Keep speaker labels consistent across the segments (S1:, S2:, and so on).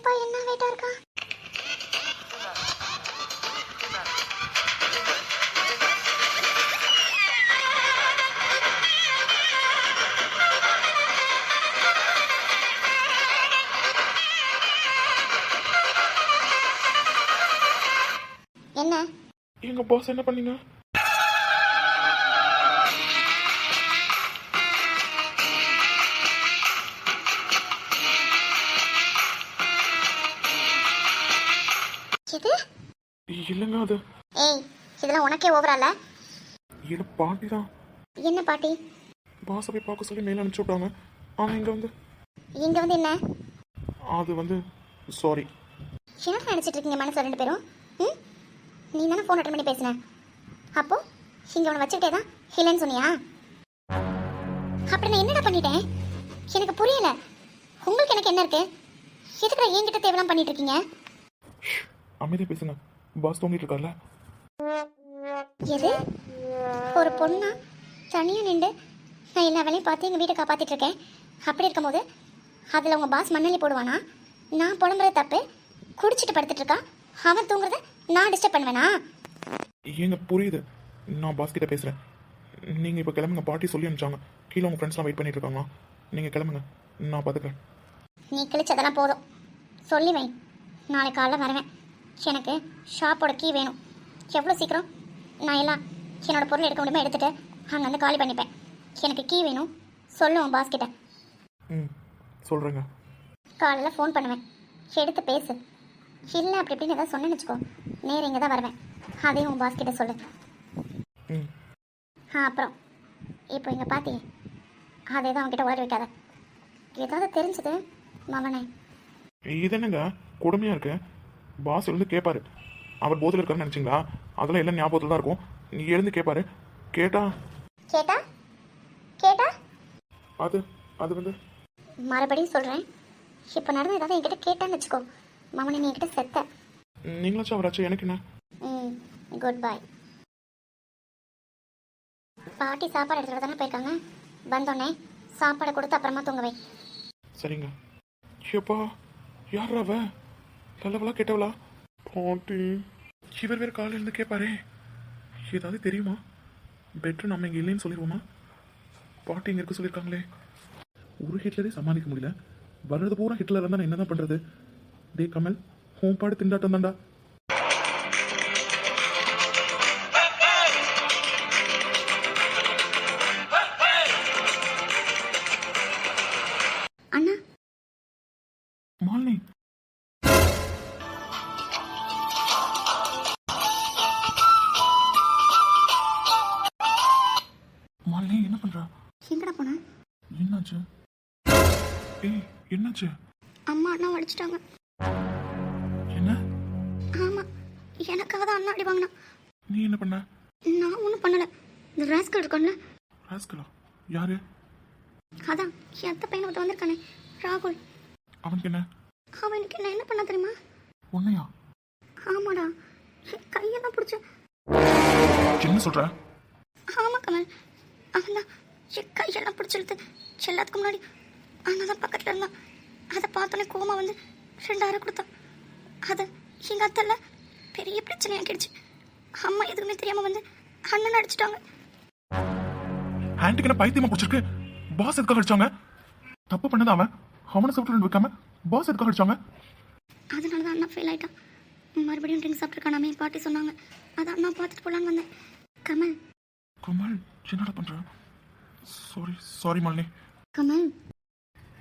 S1: அப்பா என்ன வெயிட்டா இருக்கா? என்ன
S2: எங்க பாஸ் என்ன பண்ணீங்க?
S1: இது
S2: இல்லைங்க, அது
S1: ஏய் இதெல்லாம் உனக்கே ஓவரால.
S2: இல்ல பாட்டி தான்.
S1: என்ன பாட்டி?
S2: பாஸை போய் பார்க்க சொல்லி மேலே அனுப்பிச்சு விட்டாங்க. ஆனால் இங்கே வந்து
S1: என்ன
S2: அது வந்து சாரி.
S1: என்ன நினச்சிட்டு இருக்கீங்க மனசு ரெண்டு பேரும்? ம், நீ தானே ஃபோன் அட்டன் பண்ணி பேசின. அப்போ இங்கே உன்னை வச்சுக்கிட்டே தான் இல்லைன்னு சொன்னியா? அப்படி நான் என்னடா பண்ணிட்டேன்? எனக்கு புரியல. உங்களுக்கு எனக்கு என்ன இருக்கு? எதுக்குடா என்கிட்ட தேவையெல்லாம் பண்ணிட்டு இருக்கீங்க?
S2: அமைதியாக பேசுங்க, பாஸ் தூங்கிட்டு இருக்கார்ல.
S1: எது? ஒரு பொண்ணா தனியாக நின்று நான் எல்லா வேலையும் பார்த்து எங்கள் வீட்டை காப்பாற்றிட்டு இருக்கேன். அப்படி இருக்கும்போது அதில் உங்கள் பாஸ் மண்ணலி போடுவானா? நான் புலம்புறது தப்பு. குடிச்சிட்டு படுத்துட்டு இருக்கா, அவன் தூங்குறத நான் டிஸ்டர்ப் பண்ணுவேனா?
S2: ஏங்க புரியுது, நான் பாஸ் கிட்ட பேசுகிறேன். நீங்கள் இப்போ கிளம்புங்க, பாட்டி சொல்லி அனுப்பிச்சாங்க. கீழே உங்கள் ஃப்ரெண்ட்ஸ்லாம் வெயிட் பண்ணிட்டு இருக்காங்களா? நீங்கள் கிளம்புங்க, நான் பார்த்துக்கிறேன்.
S1: நீ கிழிச்சதெல்லாம் போதும், சொல்லி வை. நாளை காலைல வருவேன். எனக்கு ஷாப்போட கீ வேணும். எவ்வளோ சீக்கிரம் நான் எல்லாம் என்னோட பொருள் எடுக்க முடியுமோ எடுத்துகிட்டு அங்கேருந்து காலி பண்ணிப்பேன். எனக்கு கீ வேணும், சொல்லுவோம் பாஸ் கிட்ட.
S2: ம், சொல்கிறேங்க.
S1: காலையில் ஃபோன் பண்ணுவேன், எடுத்து பேசு. இல்லை அப்படி இப்படின்னு ஏதாவது சொன்னேன்னு வச்சுக்கோ, நேரம் இங்கே தான் வருவேன். அதையும் உன் பாஸ் கிட்ட சொல்லு.
S2: ம்.
S1: அப்புறம் இப்போ இங்கே பாத்தி, அதே தான் அவன்கிட்ட உளறி வைக்காத. ஏதாவது தெரிஞ்சது மவனே.
S2: இது என்னங்க கொடுமையாக இருக்கு? பாஸ் எழுந்து கேட்பாரு. அவர் போதில் இருக்காருன்னு நினச்சிங்களா? அதெல்லாம் எல்லாம் ஞாபகத்தில் தான் இருக்கும். நீ எழுந்து கேட்பாரு. கேட்டா
S1: கேட்டா கேட்டா
S2: அது அது வந்து
S1: மறுபடியும் சொல்கிறேன், இப்போ நடந்து ஏதாவது என்கிட்ட கேட்டான்னு வச்சுக்கோ, மவனே நீ என்கிட்ட செத்த.
S2: நீங்களாச்சும் அவராச்சும் எனக்கு என்ன?
S1: ம், குட் பை. பாட்டி சாப்பாடு எடுத்துகிட்டு தானே போயிருக்காங்க. வந்தோடனே சாப்பாடை கொடுத்து அப்புறமா தூங்க வை.
S2: சரிங்க. ஏப்பா யாரா அவ? நல்லவளா கேட்டவளா? பாட்டி இவர் வேறு காலையில் இருந்து கேட்பாரே, ஏதாவது தெரியுமா? பெட்ரு நம்ம இங்கே இல்லைன்னு சொல்லிடுவோமா? பாட்டி இங்கே இருக்க சொல்லியிருக்காங்களே. ஒரு ஹிட்லரே சமாளிக்க முடியல, வர்றது பூரா ஹிட்லர் இருந்தால் நான் என்ன தான் பண்ணுறது? டே கமல், ஹோம் பாடு திண்டாட்டம் தாண்டா.
S1: அண்ணா
S2: மாலினி, மாலினி என்ன பண்றா?
S1: எங்கடா போன?
S2: என்னாச்சு? ஏய் என்னாச்சு?
S1: அம்மா அண்ணா அடிச்சிட்டாங்க.
S2: என்ன?
S1: ஆமாம், எனக்காக தான் அண்ணா அடி வாங்கினா.
S2: நீ என்ன பண்ண?
S1: நான் ஒன்றும் பண்ணலை. இந்த ராஸ்கல் இருக்கான்ல.
S2: ராஸ்கலா? யாரு?
S1: அதான் என் அத்தை பையனை ஒருத்த வந்திருக்கானே, ராகுல்.
S2: அவனுக்கு என்ன?
S1: அவனுக்கு என்ன என்ன பண்ண தெரியுமா?
S2: உன்னையா?
S1: ஆமாடா, என் கையெல்லாம் பிடிச்ச.
S2: என்ன சொல்ற?
S1: ஆமாம் கமல், அவன் தான் என் கையெல்லாம் பிடிச்சிருது. எல்லாத்துக்கு முன்னாடி அண்ணா தான் பக்கத்தில் இருந்தான். அதை பார்த்தோன்னே கோமா வந்து 2000 கொடுத்தான். அதை எங்கள் அத்தைல பெரிய பிரச்சனையாக்கிடுச்சு. அம்மா எதுவுமே தெரியாமல் வந்து அண்ணன் அடிச்சிட்டாங்க.
S2: ஹேண்டுக்கு என்ன பைத்தியமா பிடிச்சிருக்கு? பாஸ் எதுக்காக அடிச்சாங்க? தப்பு பண்ணது அவன், அவனை சாப்பிட்டு வைக்காம பாஸ் எதுக்காக அடிச்சாங்க?
S1: அதனால தான் அண்ணா ஃபெயில் ஆகிட்டான். மறுபடியும் ட்ரிங்க் சாப்பிட்ருக்கானாமே பாட்டி சொன்னாங்க. அதை அண்ணா பார்த்துட்டு போகலான்னு வந்தேன். கமல்
S2: கமல் என்னடா பண்ற? Sorry sorry Malini.
S1: கமல்,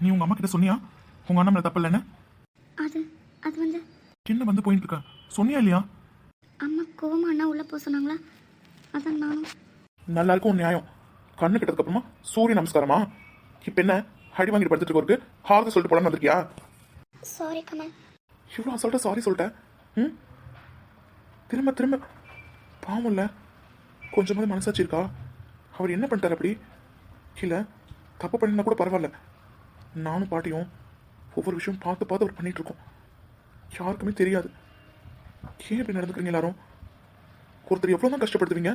S2: நீ உங்க அம்மா கிட்ட சொன்னியா உங்க அண்ணன் மேல தப்பு இல்லைன்னு?
S1: அது அது வந்து
S2: என்ன வந்து போயிட்டு இருக்க? சொன்னியா இல்லையா?
S1: அம்மா கோவமா அண்ணா உள்ளே போக சொன்னாங்களா, அதான் நானும்.
S2: நல்லா இருக்கும் உன் நியாயம். கண்ணு கிட்டதுக்கு அப்புறமா சூரிய நமஸ்காரமா? இப்ப என்ன அடி வாங்கிட்டு படுத்துட்டு இருக்கோருக்கு ஹார்து சொல்லிட்டு போலான்னு வந்திருக்கியா?
S1: சாரி கமல்.
S2: இவ்வளோ அசால்ட்டா சாரி சொல்லிட்டேன். ம், திரும்ப திரும்ப பாவம் இல்லை, கொஞ்சமாவது மனசாச்சு இருக்கா? அவர் என்ன பண்ணிட்டார் அப்படி? இல்லை தப்பு பண்ணினா கூட பரவாயில்ல, நானும் பாட்டியும் ஒவ்வொரு விஷயம் பார்த்து பார்த்து அவர் பண்ணிட்டு இருக்கோம். யாருக்குமே தெரியாது. ஏன் இப்படி நடந்துக்கிறீங்க எல்லாரும்? ஒருத்தர் எவ்வளோ தான் கஷ்டப்படுத்துவீங்க?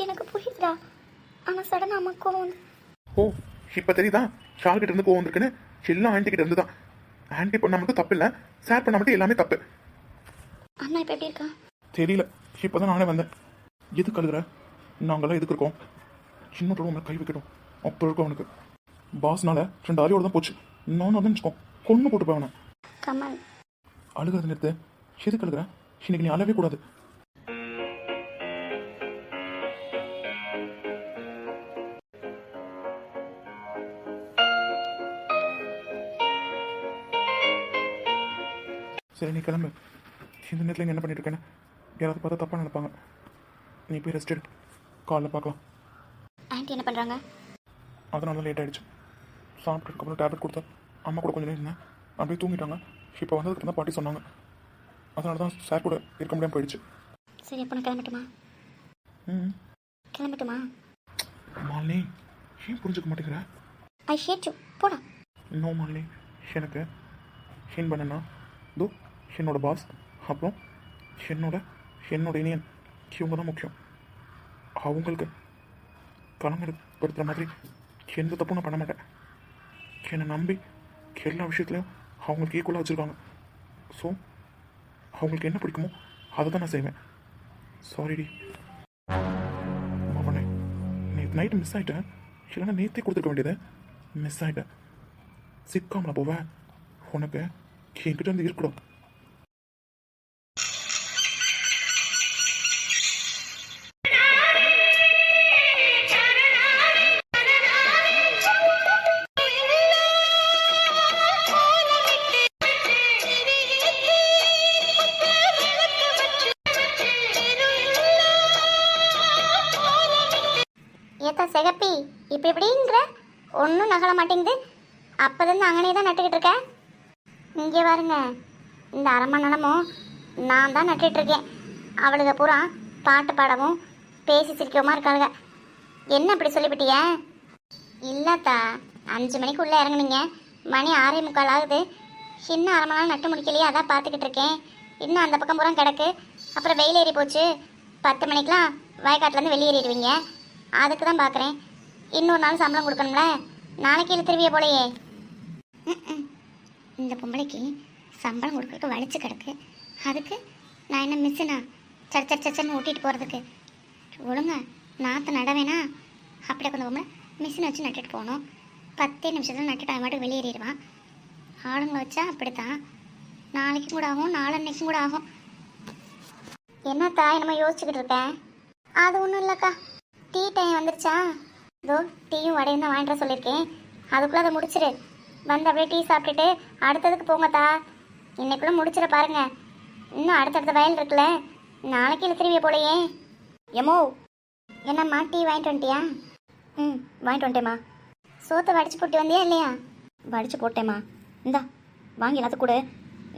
S1: எனக்கு புரியுதுடா, ஆனால் சடனாக அம்மா கோவம் வந்து.
S2: ஓ இப்போ தெரியுதா யார்கிட்ட இருந்து கோவம் வந்திருக்குன்னு? எல்லாம் ஆண்டி கிட்ட இருந்து தான். ஆன்ட்டி பண்ண மட்டும் தப்பு இல்லை, ஷேர் பண்ண மட்டும் எல்லாமே தப்பு.
S1: அண்ணா இப்போ எப்படி இருக்கா?
S2: தெரியல, இப்போ தான் நானே வந்தேன். எதுக்கு அழுகுற? நாங்களாம் எதுக்கு இருக்கோம்? இன்னொரு உங்களை கை வைக்கட்டும் அப்போ இருக்கும் அவனுக்கு. பாஸ்னால 2 ஆரியோட தான் போச்சு. நானும் வந்து வச்சுக்கோ கொன்று போட்டு போவேன்.
S1: கமல்,
S2: அழுகிறது நிறுத்து. எதுக்கு அழுகுற? இன்னைக்கு நீ அழவே கூடாது. சரி நீ கிளம்பு. இந்த நேரத்தில் என்ன பண்ணிட்டு இருக்கேன்னு யாராவது பார்த்தா தப்பாக நினைப்பாங்க. நீ போய் ரெஸ்ட் எடு, காலைல பார்க்கலாம்.
S1: ஆன்ட்டி என்ன பண்ணுறாங்க?
S2: அதனால தான் லேட் ஆகிடுச்சு. சாப்பிட்டதுக்கப்புறம் டேப்லெட் கொடுத்தா அம்மா கூட கொஞ்சம் நேரம் இருந்தேன், அப்படியே தூங்கிட்டாங்க. இப்போ வந்ததுக்கு தான் பாட்டி சொன்னாங்க, அதனால தான் சார் கூட இருக்க முடியாமல் போயிடுச்சு.
S1: சரி அப்போ நான் கிளம்பட்டுமா?
S2: ம்
S1: கிளம்பட்டுமா?
S2: மாலினி, ஏன் புரிஞ்சுக்க மாட்டேங்கிற?
S1: ஐ ஹேட் யூ, போடா.
S2: நோ மாலினி, எனக்கு ஏன் பண்ணனா தோ என்னோட பாஸ், அப்புறம் என்னோட இனியன், இவங்க தான் முக்கியம். அவங்களுக்கு கலங்கப்படுத்துகிற மாதிரி எந்த தப்பும் நான் பண்ண மாட்டேன். என்னை நம்பி எல்லா விஷயத்துலையும் அவங்களுக்கு ஈக்குவலாக வச்சுருக்காங்க. ஸோ அவங்களுக்கு என்ன பிடிக்குமோ அதை தான் நான் செய்வேன். சாரிடி மாவனே, நேற்று நைட்டு மிஸ் ஆகிட்டேன். இல்லைன்னா நேற்றே கொடுத்துருக்க வேண்டியது. மிஸ் ஆகிட்டேன். சிக்காமல போவேன். உனக்கு என்கிட்ட இருந்து இருக்கணும்.
S1: ஏத்தா சிகப்பி, இப்போ எப்படிங்கிற ஒன்றும் நகல மாட்டேங்குது. அப்போதான் அங்கனே தான் நட்டுக்கிட்டு இருக்கேன். இங்கே பாருங்க, இந்த அரை மணி நேரமும் நான் தான் நட்டுட்ருக்கேன். அவளுக பூரா பாட்டு பாடவும் பேசி சிரிக்கவுமா இருக்காளுங்க. என்ன இப்படி சொல்லிவிட்டிய? இல்லத்தா, 5 மணிக்கு உள்ளே இறங்குனீங்க, மணி 6:45 ஆகுது. இன்னும் அரை மணி நேரம் நட்டு முடிக்கலையே, அதான் பார்த்துக்கிட்டு இருக்கேன். இன்னும் அந்த பக்கம் பூரா கிடக்கு. அப்புறம் வெயில் ஏறி போச்சு. 10 மணிக்கெலாம் வயக்காட்டிலேருந்து வெளியேறிடுவீங்க. அதுக்கு தான் பார்க்குறேன். இன்னொரு நாள் சம்பளம் கொடுக்கணும்ல, நாளைக்கு இழுத்துருவிய போலையே. இந்த பொம்பளைக்கு சம்பளம் கொடுக்கறதுக்கு வலிச்சு கிடக்கு. அதுக்கு நான் என்ன மிஸ்ஸுனா சச்சன்னு ஊட்டிட்டு போகிறதுக்கு? ஒழுங்கா நாற்று நடவேனா அப்படியே கொஞ்சம் பொம்பளை மிஷினை வச்சு நட்டுட்டு போகணும். 10 நிமிஷத்தில் நட்டுட்டு அவன் மாட்டுக்கு வெளியேறிடுவான். ஆளுங்களை வச்சா அப்படித்தான். நாளைக்கும் கூட ஆகும், நாளன்னைக்கும் கூட ஆகும். என்னத்தா என்னமோ யோசிச்சுக்கிட்டு இருக்கேன்? அது ஒன்றும் இல்லைக்கா, டீ டைம் வந்துருச்சா? இதோ டீயும் வடையும் தான் வாங்கிட்டு வர சொல்லியிருக்கேன். அதுக்குள்ளே அதை முடிச்சிரு. வந்து அப்படியே டீ சாப்பிட்டுட்டு அடுத்ததுக்கு போங்கத்தா. இன்னைக்குள்ளே முடிச்சிட பாருங்க. இன்னும் அடுத்தடுத்த வயல் இருக்குல்ல, நாளைக்கு இழுத்துருவிய போலையே. எமோ, என்னம்மா டீ வாங்கிட்டு வந்துட்டியா? ம் வாங்கிட்டு வந்துட்டேம்மா. சோத்தை வடிச்சு போட்டு வந்தியா இல்லையா? வடிச்சு போட்டேம்மா. இந்தா வாங்கி எல்லாத்துக்கும் கூட.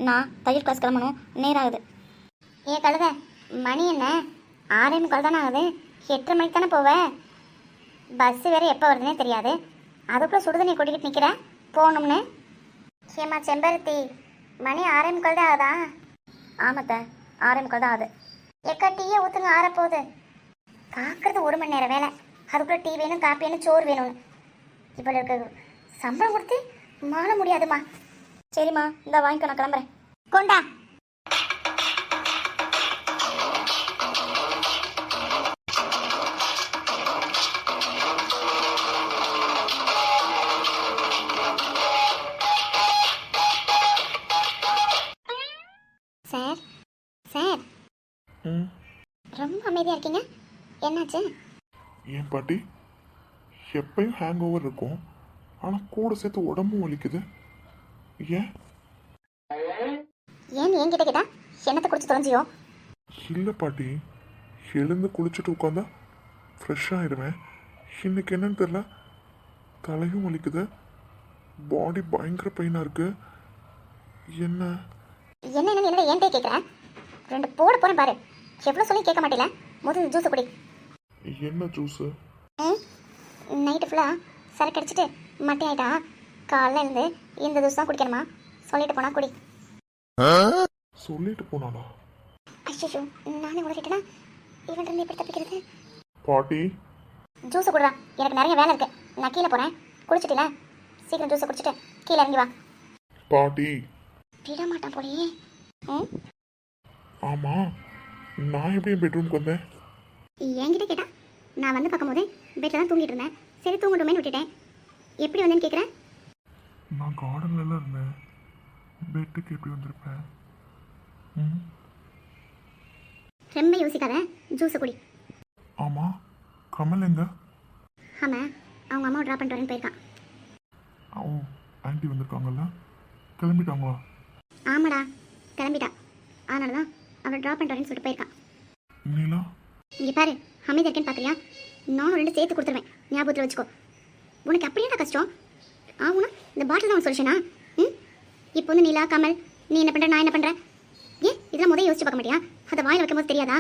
S1: நான் தையல் கிளாஸ் கிளம்பணும், நேரம் ஆகுது. ஏ கழுத, மணி என்ன 6:45 தானே ஆகுது. 8:30 மணிக்கு தானே போவேன். பஸ்ஸு வேறு எப்போ வருதுன்னே தெரியாது. அதுக்குள்ளே சுடுதண்ணி கொட்டிக்கிட்டு நிற்கிறேன் போகணும்னு. ஏம்மா செம்பருத்தி, மணி 6:45 தான் ஆகுதா? ஆமாத்த, 6:45 தான் ஆகுது. எக்கா டீயை ஊற்றுங்க, ஆறப்போகுது. பார்க்குறது 1 மணி நேரம் வேலை, அதுக்குள்ளே டீ வேணும், காப்பி வேணும், சோறு வேணும்னு. இவ்வளோ இருக்க சம்பளம் கொடுத்து மாற முடியாதுமா. சரிம்மா, இந்த வாங்கிக்க, நான் கிளம்புறேன். கொண்டா. சார் சார், ரொம்ப அமைதியாக இருக்கீங்க, என்னாச்சு?
S2: ஏன் பாட்டி, எப்பயும் ஹேங் ஓவர் இருக்கும், ஆனால் கூட சேர்த்து உடம்பும் வலிக்குது. ஏன்?
S1: ஏன் என்கிட்ட கேட்டா என்னத்தை குடிச்சு தொலைஞ்சியோ?
S2: இல்லை பாட்டி, எழுந்து குளிச்சுட்டு உட்காந்தா ஃப்ரெஷ் ஆயிடுவேன். இன்னைக்கு என்னன்னு தெரியல, தலையும் வலிக்குது, பாடி பயங்கர பெயினாக இருக்கு. என்ன
S1: என்ன என்கிட்ட கேட்குறேன்? 2 போட போகிறேன் பாரு. எவ்வளோ சொல்லி கேட்க மாட்டேல. முதல் ஜூஸை குடி.
S2: என்ன ஜூஸு?
S1: நைட்டு ஃபுல்லாக சரக்கு அடிச்சிட்டு மட்டை ஆகிட்டா, காலைல இருந்து இந்த ஜூஸ் தான் குடிக்கணுமா? சொல்லிட்டு போனா குடி.
S2: சொல்லிட்டு போனானா?
S1: ஐயோ, நானே உடக்கிட்டேனா? இவன் இருந்து எப்படி தப்பிக்கிறது?
S2: பாட்டி,
S1: ஜூஸை குடுறா, எனக்கு நிறைய வேலை இருக்கு. நான் கீழே போகிறேன். குடிச்சிட்டில, சீக்கிரம் ஜூஸை குடிச்சிட்டு கீழே இறங்கி வா.
S2: பாட்டி.
S1: விட மாட்டான் போலயே. ம்
S2: ஆமாம், நான் எப்படி என் பெட்ரூம்க்கு வந்தேன்?
S1: என்கிட்ட கேட்டா நான் வந்து பார்க்கும்போது பெட்டில் தான் தூங்கிட்டு இருந்தேன். சரி தூங்கட்டுமேன்னு விட்டுட்டேன். எப்படி வந்தேன்னு கேட்குறேன்.
S2: நான் கார்டன்ல இருந்தேன், பெட்டுக்கு எப்படி வந்திருப்பேன்? ம்
S1: ரொம்ப யோசிக்காத, ஜூஸை குடி.
S2: ஆமாம், கமல் எங்க?
S1: ஆமாம், அவங்க அம்மா ட்ராப் பண்ணிட்டு வரேன்னு போயிருக்கான்.
S2: ஓ, ஆன்ட்டி வந்திருக்காங்கல்ல, கிளம்பிட்டாங்களா?
S1: ஆமாடா, கிளம்பிட்டா. அதனால தான் அவளை ட்ராப் பண்ணிட்டு வரேன்னு சொல்லிட்டு போயிருக்கான்.
S2: நீலா?
S1: இங்கே பாரு, அமைதியாக இருக்கேன்னு பார்க்குறியா? நானும் 2 சேர்த்து கொடுத்துருவேன், ஞாபகத்தில் வச்சுக்கோ. உனக்கு அப்படியே கஷ்டம் ஆகுனா இந்த பாட்டில் தான் உனக்கு சொல்லிச்சேனா? இப்போ வந்து நீலா, கமல், நீ என்ன பண்ணுற, நான் என்ன பண்ணுறேன்? ஏன் இதெல்லாம் முதல் யோசிச்சு பார்க்க மாட்டியா? அதை வாயில் வைக்கும் போது தெரியாதா?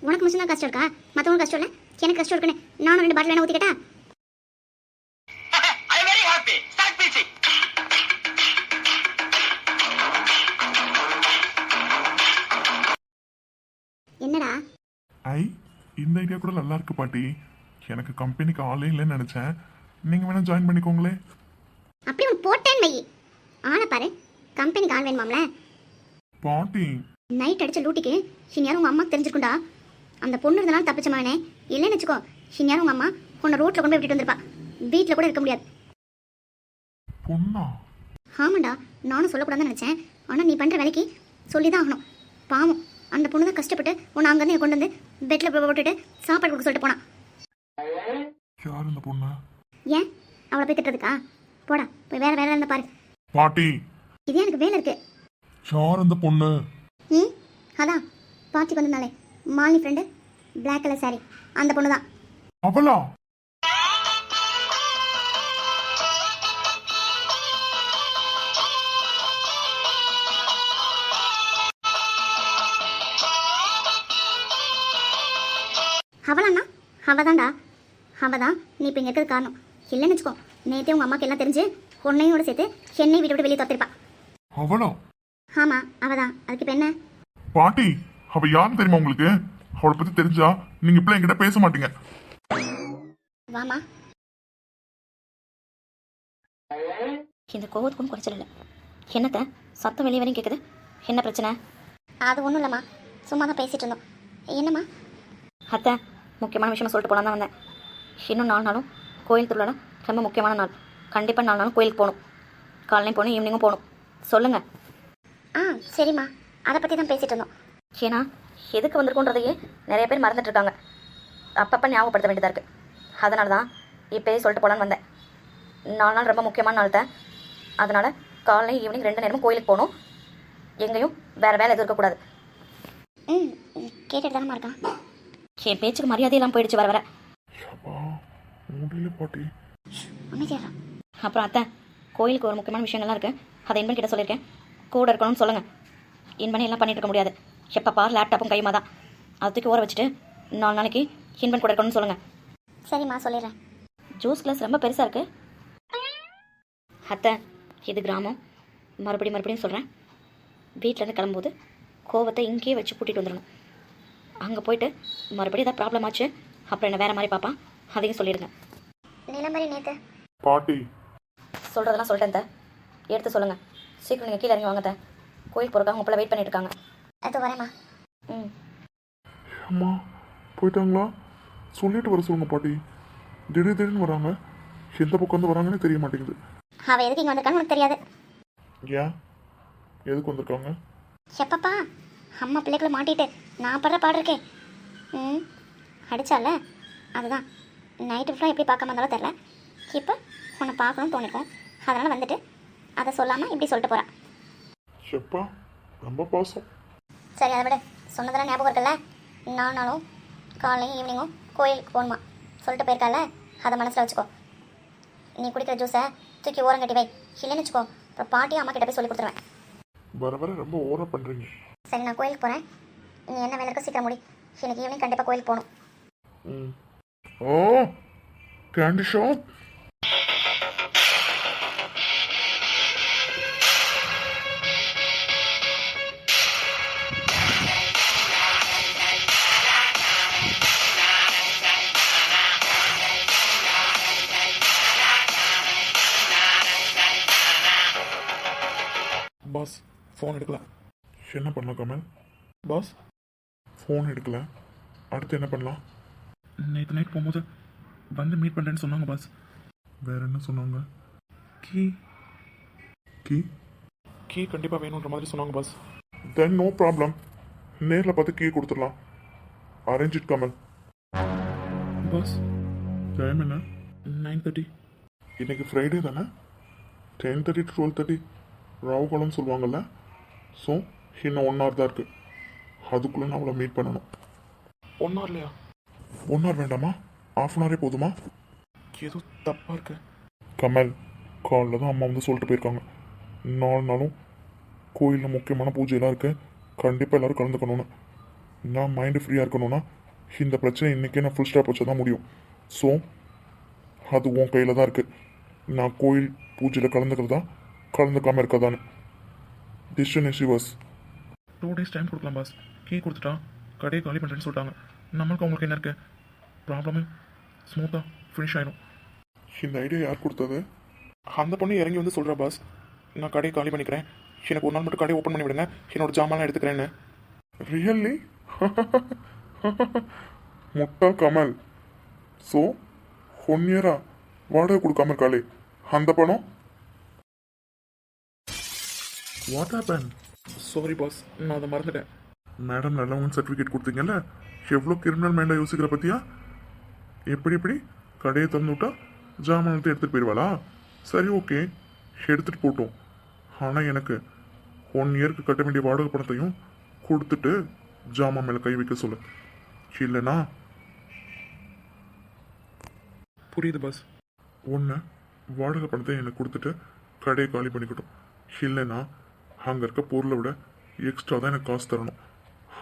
S1: உனக்கு மட்டும் தான் கஷ்டம் இருக்கா? மற்றவங்களுக்கு கஷ்டம் இல்லை, எனக்கு கஷ்டம் இருக்குன்னு நானும் 2 பாட்டில் வேணா ஊற்றிக்கிட்டா? என்னடா?
S2: ஐ, இந்த ஐடியா கூட நல்லா இருக்கு பாட்டி. எனக்கு கம்பெனிக்கு ஆளே இல்லைன்னு நினச்சேன். நீங்கள் வேணா ஜாயின் பண்ணிக்கோங்களே.
S1: அப்படி உன் போட்டேன் வை. ஆனா பாரு, கம்பெனிக்கு ஆள் வேணுமாம்ல.
S2: பாட்டி,
S1: நைட் அடிச்ச லூட்டிக்கு இந்நேரம் உங்கள் அம்மாக்கு தெரிஞ்சிருக்குண்டா. அந்த பொண்ணு இருந்தனால தப்பிச்சமானே. இல்லைன்னு வச்சுக்கோ, இந்நேரம் உங்கள் அம்மா உன்னை ரோட்டில் கொண்டு போய் விட்டுட்டு வந்திருப்பா. வீட்டில் கூட இருக்க முடியாது.
S2: பொண்ணா?
S1: ஆமாண்டா, நானும் சொல்லக்கூடாதுன்னு நினச்சேன். ஆனால் நீ பண்ணுற வேலைக்கு சொல்லி தான் ஆகணும். பாவம், அந்த பொண்ணு தான் கஷ்டப்பட்டு உன்னை அங்கேருந்து கொண்டு வந்து பெட்டில் போட்டுட்டு சாப்பாடு கொடுக்க சொல்லிட்டு போனான்.
S2: யார் இந்த பொண்ணு?
S1: ஏன் அவளை போய் திட்டுறதுக்கா? போடா, போய் வேற வேலை இருந்தா பாரு.
S2: பாட்டி,
S1: இதே எனக்கு வேலை இருக்கு.
S2: யார் இந்த பொண்ணு?
S1: அதான் பார்ட்டிக்கு வந்திருந்தாலே Malini friend, black colour sari, அந்த பொண்ணு தான்.
S2: அவளா?
S1: அவளாண்ணா? அவதான்டா, அவதான் நீ இப்போ இங்கே இருக்கிறது காரணம். இல்லைன்னு வச்சுக்கோ, நேற்றே உங்கள் அம்மாக்கு எல்லாம் தெரிஞ்சு உன்னையோட சேர்த்து என்னை வீட்டை விட்டு வெளியே தோத்திருப்பா.
S2: அவளா?
S1: ஆமாம், அவதான். அதுக்கு இப்போ என்ன?
S2: பாட்டி, அவ யாருன்னு தெரியுமா உங்களுக்கு? அவளை பத்தி தெரிஞ்சா நீங்க இப்ப என்கிட்ட பேச மாட்டீங்க.
S1: வாமா. இந்த கோவத்துக்கும் குறைச்சல் இல்லை. என்னத்த சத்தம் வெளியே வரையும் கேட்குது? என்ன பிரச்சனை? அது ஒன்றும் இல்லைம்மா, சும்மா தான் பேசிகிட்டு இருந்தோம். என்னம்மா? அத்தை, முக்கியமான விஷயம் சொல்லிட்டு போலாம் தான் வந்தேன். இன்னும் 4 நாளும் கோயில் திருவிழா, ரொம்ப முக்கியமான நாள். கண்டிப்பாக 4 நாளும் கோயிலுக்கு போகணும். காலையிலையும் போகணும், ஈவினிங்கும் போகணும். சொல்லுங்கள். சரிம்மா, அதை பற்றி தான் பேசிகிட்டு இருந்தோம். ஏன்னா எதுக்கு வந்திருக்கோன்றதையே நிறைய பேர் மறந்துட்டுருக்காங்க. அப்பப்போ ஞாபகப்படுத்த வேண்டியதாக இருக்குது. அதனால தான் இப்போயே சொல்லிட்டு போகலான்னு வந்தேன். 4 நாள் ரொம்ப முக்கியமான நாள் தான். அதனால் காலையில் ஈவினிங் 2 நேரமும் கோயிலுக்கு போகணும். எங்கேயும் வேறு வேலை எதுவும் இருக்கக்கூடாது. கேட்டுட்டு தானே இருக்கான். என் பேச்சுக்கு மரியாதையெல்லாம் போயிடுச்சு வர வர.
S2: முடியல பாட்டி.
S1: அப்புறம் அத்தை, கோயிலுக்கு ஒரு முக்கியமான விஷயங்கள்லாம் இருக்குது. அதை இன்பன் கிட்ட சொல்லியிருக்கேன், கூட இருக்கணும்னு சொல்லுங்கள். இன்பனே எல்லாம் பண்ணிட்டு இருக்க முடியாது. எப்போ பார் லேப்டாப்பும் கையுமா தான். அதுக்கு ஊற வச்சுட்டு 4 நாளைக்கு இன்பன் கூட இருக்கணும்னு சொல்லுங்கள். சரிம்மா, சொல்லிடுறேன். ஜூஸ் கிளாஸ் ரொம்ப பெருசாக இருக்குது அத்தை. இது கிராமம். மறுபடியும் சொல்கிறேன், வீட்டிலேருந்து கிளம்பும்போது கோவத்தை இங்கேயே வச்சு கூட்டிகிட்டு வந்துடணும். அங்கே போயிட்டு மறுபடியும் ஏதாவது ப்ராப்ளம் ஆச்சு, அப்புறம் என்ன வேறு மாதிரி பார்ப்பான். அதையும் சொல்லிடுங்க. நிலமரி நேற்று
S2: பாட்டி
S1: சொல்கிறதெல்லாம் சொல்லிட்டேன். எடுத்து சொல்லுங்கள். சீக்கிரம் நீங்கள் கீழே இறங்கி வாங்க. கோயில் போகிறக்காக உங்களை வெயிட் பண்ணிட்டு இருக்காங்க. அது வரேம்மா.
S2: அம்மா போயிட்டாங்களா? சொல்லிட்டு வர சொல்லுங்க பாட்டி. திடீர்னு வராங்க, எந்த பக்கம் வந்து வராங்கன்னு தெரிய மாட்டேங்குது.
S1: அவள் எதுக்கு இங்கே வந்திருக்கான்னு உனக்கு தெரியாது.
S2: ஏன், எதுக்கு வந்திருக்காங்க?
S1: எப்பப்பா அம்மா பிள்ளைக்குள்ள மாட்டிட்டு நான் படுற பாடு இருக்கே. அடிச்சால அதுதான். நைட்டு ஃபுல்லாக எப்படி பார்க்காம இருந்தாலும் தெரில. இப்போ உன்னை பார்க்கணும்னு தோணிக்கும். அதனால் வந்துட்டு அதை சொல்லாமல் இப்படி சொல்லிட்டு போகிறான்.
S2: எப்பா ரொம்ப பாசம்.
S1: சரி, அதை விட சொன்னதெல்லாம் ஞாபகம் இருக்குல்ல? 4 நாளும் காலையும் ஈவினிங்கும் கோயிலுக்கு போகணுமா சொல்லிட்டு போயிருக்கால, அதை மனசில் வச்சுக்கோ. நீ குடிக்கிற ஜூஸை தூக்கி ஓரம் கட்டி வை. இல்லைன்னு வச்சுக்கோ, அப்புறம் பாட்டியும் அம்மா கிட்ட போய் சொல்லி கொடுத்துருவேன்.
S2: வர ரொம்ப ஓரம் பண்ணுறீங்க.
S1: சரி, நான் கோயிலுக்கு போகிறேன். நீ என்ன வேலை இருக்க சீக்கிரம் முடி. இன்னைக்கு ஈவினிங் கண்டிப்பாக கோயிலுக்கு போகணும்.
S2: ஓ, கேண்டி ஷாப். பாஸ் ஃபோன் எடுக்கல. என்ன பண்ணலாம் கமல்? பாஸ் ஃபோன் எடுக்கல, அடுத்து என்ன பண்ணலாம்? நேற்று நைட் போகும்போது வந்து மீட் பண்ணுறேன்னு சொன்னாங்க பாஸ். வேற என்ன சொன்னாங்க? கீ கீ கீ கண்டிப்பாக வேணுன்ற மாதிரி சொன்னாங்க பாஸ். தென் நோ ப்ராப்ளம், நேரில் பார்த்து கீ கொடுத்துடலாம். Arrange it Kamal. Boss time என்ன? 9:30. இன்னைக்கு ஃப்ரைடே தானே? 10:30 to 12:30 ராவுகாலம்னு சொல்லுவாங்கல்ல. ஸோ இன்னும் 1 hour தான் இருக்குது. அதுக்குள்ளே நான் அவளை மீட் பண்ணணும். 1 hour இல்லையா? 1 hour வேண்டாமா? ½ hour போதுமா? ஏதோ தப்பாக இருக்கு கமல். காலைல தான் அம்மா வந்து சொல்லிட்டு போயிருக்காங்க, 4 நாளும் கோயிலில் முக்கியமான பூஜையெல்லாம் இருக்குது, கண்டிப்பாக எல்லோரும் கலந்துக்கணும்னு. நான் மைண்டு ஃப்ரீயாக இருக்கணும்னா இந்த பிரச்சனை இன்றைக்கே நான் ஃபுல் ஸ்டாப் வச்சா தான் முடியும். ஸோ அது உன் கையில் தான் இருக்குது. நான் கோயில் பூஜையில் கலந்துக்கிறதா கலந்துக்காமல் இருக்கதான்னு decision is yours. 2 days time கொடுக்கலாம் பாஸ். கீ கொடுத்துட்டா கடையை காலி பண்ணுறேன்னு சொல்லிட்டாங்க. நம்மளுக்கு அவங்களுக்கு என்ன இருக்குது? ப்ராப்ளமே ஸ்மூத்தாக ஃபினிஷ் ஆகிடும். இந்த ஐடியா யார் கொடுத்தது? அந்த பொண்ணு இறங்கி வந்து சொல்கிறா பாஸ், நான் கடையை காலி பண்ணிக்கிறேன், எனக்கு 1 நாள் மட்டும் கடையை ஓப்பன் பண்ணி விடுங்க, என்னோட ஜாமான்லாம் எடுத்துக்கிறேன்னு. ரியல்லி? முட்டா கமல். ஸோ 1 year வாடகை கொடுக்காம இருக்காளே அந்த பணம்? What happen? சாரி பாஸ், நான் அதை மறந்துட்டேன். மேடம் நல்லவங்க சர்டிஃபிகேட் கொடுத்தீங்கல்ல, எவ்வளோ கிரிமினல் மைண்டாக யோசிக்கிற பற்றியா? எப்படி கடையை திறந்து விட்டா ஜாமானத்தை எடுத்துகிட்டு போயிடுவாளா? சரி ஓகே, எடுத்துகிட்டு போட்டோம். ஆனால் எனக்கு 1 yearக்கு கட்ட வேண்டிய வாடகை பணத்தையும் கொடுத்துட்டு ஜாமான் மேலே கை வைக்க சொல்லு, இல்லைனா. புரியுது பாஸ். ஒன்று வாடகை பணத்தை எனக்கு கொடுத்துட்டு கடையை காலி பண்ணிக்கிட்டோம், இல்லைன்னா அங்கே இருக்க பொருளை விட எக்ஸ்ட்ரா தான் எனக்கு காசு தரணும்.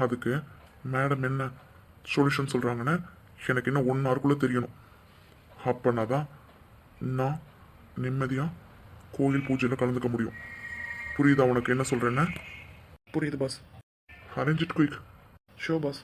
S2: அதுக்கு மேடம் என்ன சொல்யூஷன் சொல்கிறாங்கன்னு எனக்கு இன்னும் 1 hourக்குள்ளே தெரியணும். அப்போனா தான் நான் நிம்மதியாக கோயில் பூஜையில் கலந்துக்க முடியும். புரியுதா உனக்கு என்ன சொல்கிறேன்னு? புரியுது boss. Arrange it quick. Show pass.